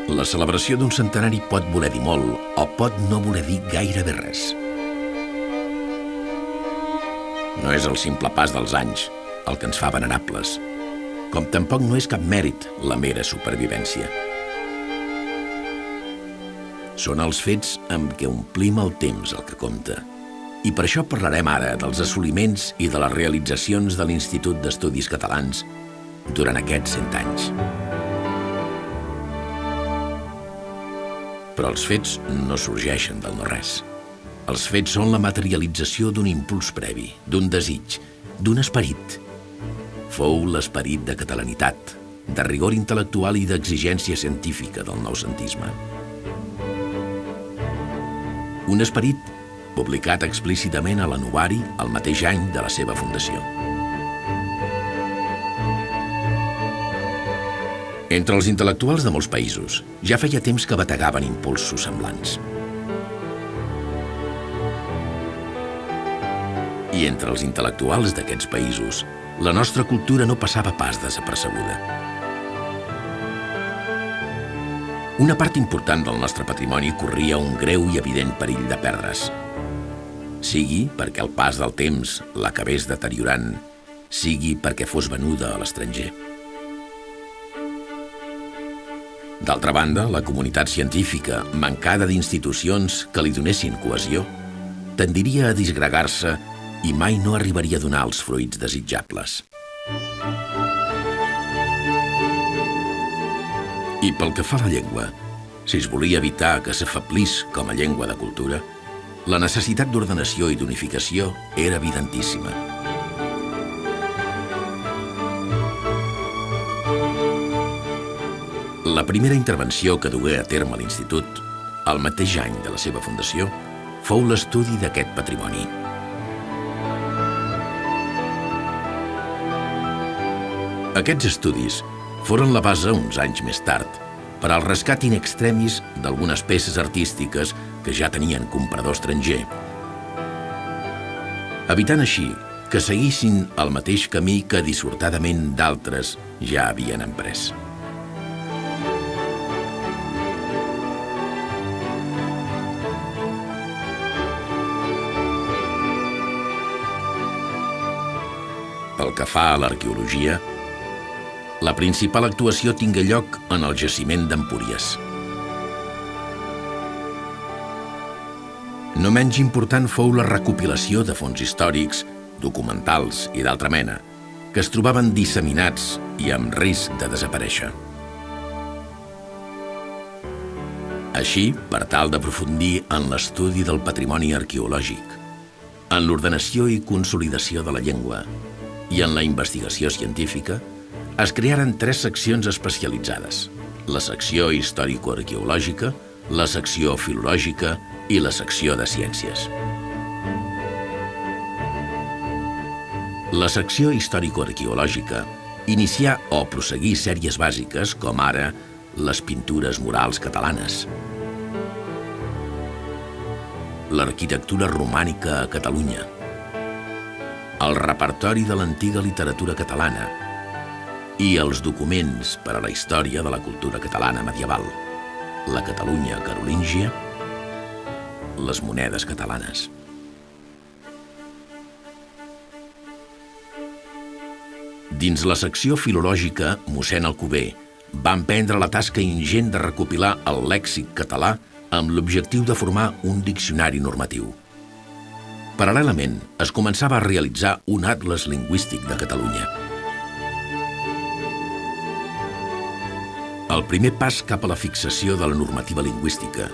La celebració d'un centenari pot voler dir molt o pot no voler dir gairebé res. No és el simple pas dels anys el que ens fa venerables, com tampoc no és cap mèrit la mera supervivència. Són els fets amb què omplim el temps el que compta. I per això parlarem ara dels assoliments i de les realitzacions de l'Institut d'Estudis Catalans durant aquests 100 anys. Però els fets no sorgeixen del no-res. Els fets són la materialització d'un impuls previ, d'un desig, d'un esperit. Fou l'esperit de catalanitat, de rigor intel·lectual i d'exigència científica del noucentisme. Un esperit publicat explícitament a l'Anuari el mateix any de la seva fundació. Entre els intel·lectuals de molts països ja feia temps que bategaven impulsos semblants. I entre els intel·lectuals d'aquests països, la nostra cultura no passava pas desapercebuda. Una part important del nostre patrimoni corria un greu i evident perill de perdre's. Sigui perquè el pas del temps l'acabés deteriorant, sigui perquè fos venuda a l'estranger. D'altra banda, la comunitat científica, mancada d'institucions que li donessin cohesió, tendiria a disgregar-se i mai no arribaria a donar els fruits desitjables. I pel que fa a la llengua, si es volia evitar que s'afablís com a llengua de cultura, la necessitat d'ordenació i d'unificació era evidentíssima. La primera intervenció que dugué a terme l'Institut, el mateix any de la seva fundació, fou l'estudi d'aquest patrimoni. Aquests estudis foren la base, uns anys més tard, per al rescat in extremis d'algunes peces artístiques que ja tenien comprador estranger, evitant així que seguissin el mateix camí que dissortadament d'altres ja havien emprès. Pel que fa a l'arqueologia, la principal actuació tingué lloc en el jaciment d'Empúries. No menys important fou la recopilació de fons històrics, documentals i d'altra mena, que es trobaven disseminats i amb risc de desaparèixer. Així, per tal d'aprofundir en l'estudi del patrimoni arqueològic, en l'ordenació i consolidació de la llengua i en la investigació científica, es crearen 3 seccions especialitzades: la secció històrico-arqueològica, la secció filològica i la secció de ciències. La secció històrico-arqueològica inicià o prosseguí sèries bàsiques com ara les pintures murals catalanes, l'arquitectura romànica a Catalunya, el repertori de l'antiga literatura catalana i els documents per a la història de la cultura catalana medieval, la Catalunya carolíngia, les monedes catalanes. Dins la secció filològica, mossèn Alcover va emprendre la tasca ingent de recopilar el lèxic català amb l'objectiu de formar un diccionari normatiu. Paral·lelament, es començava a realitzar un atles lingüístic de Catalunya. El primer pas cap a la fixació de la normativa lingüística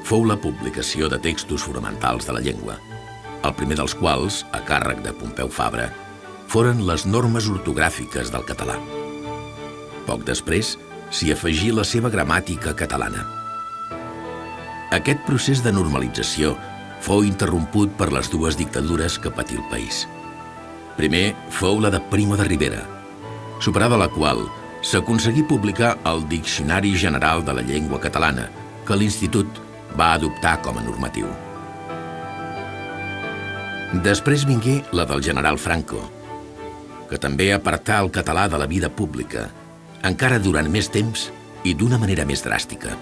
fou la publicació de textos fonamentals de la llengua, el primer dels quals, a càrrec de Pompeu Fabra, foren les normes ortogràfiques del català. Poc després, s'hi afegí la seva gramàtica catalana. Aquest procés de normalització fou interromput per les 2 dictadures que patí el país. Primer fou la de Primo de Rivera, superada la qual s'aconseguí publicar el Diccionari General de la Llengua Catalana, que l'Institut va adoptar com a normatiu. Després vingué la del general Franco, que també apartà el català de la vida pública, encara durant més temps i d'una manera més dràstica.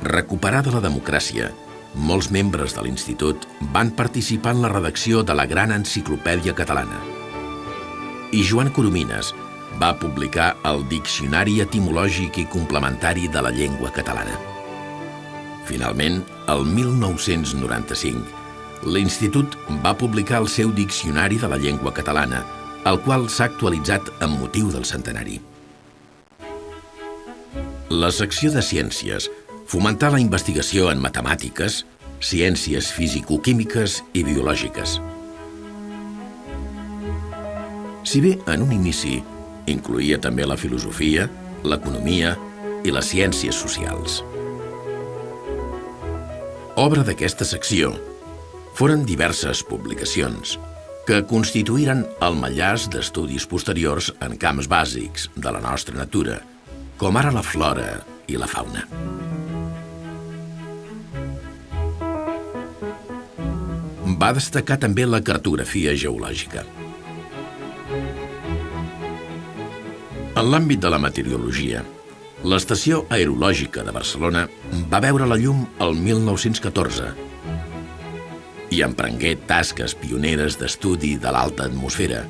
Recuperada la democràcia, molts membres de l'Institut van participar en la redacció de la Gran Enciclopèdia Catalana. I Joan Coromines va publicar el Diccionari Etimològic i Complementari de la Llengua Catalana. Finalment, el 1995, l'Institut va publicar el seu Diccionari de la Llengua Catalana, el qual s'ha actualitzat amb motiu del centenari. La secció de Ciències fomentà la investigació en matemàtiques, ciències físico-químiques i biològiques. Si bé en un inici incloïa també la filosofia, l'economia i les ciències socials. Obra d'aquesta secció foren diverses publicacions que constituïren el mallàs d'estudis posteriors en camps bàsics de la nostra natura, com ara la flora i la fauna. Va destacar també la cartografia geològica. En l'àmbit de la meteorologia, l'Estació Aerològica de Barcelona va veure la llum el 1914 i emprengué tasques pioneres d'estudi de l'alta atmosfera,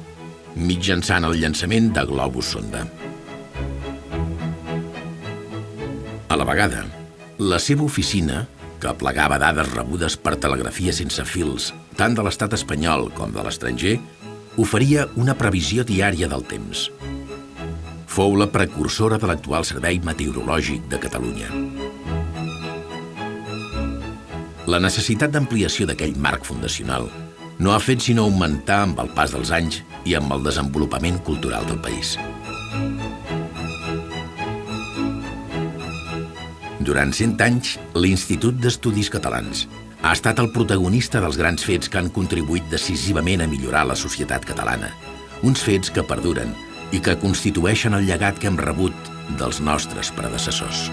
mitjançant el llançament de globus sonda. A la vegada, la seva oficina, que aplegava dades rebudes per telegrafia sense fils tant de l'estat espanyol com de l'estranger, oferia una previsió diària del temps. Fou la precursora de l'actual Servei Meteorològic de Catalunya. La necessitat d'ampliació d'aquell marc fundacional no ha fet sinó augmentar amb el pas dels anys i amb el desenvolupament cultural del país. Durant 100 anys, l'Institut d'Estudis Catalans ha estat el protagonista dels grans fets que han contribuït decisivament a millorar la societat catalana, uns fets que perduren i que constitueixen el llegat que hem rebut dels nostres predecessors.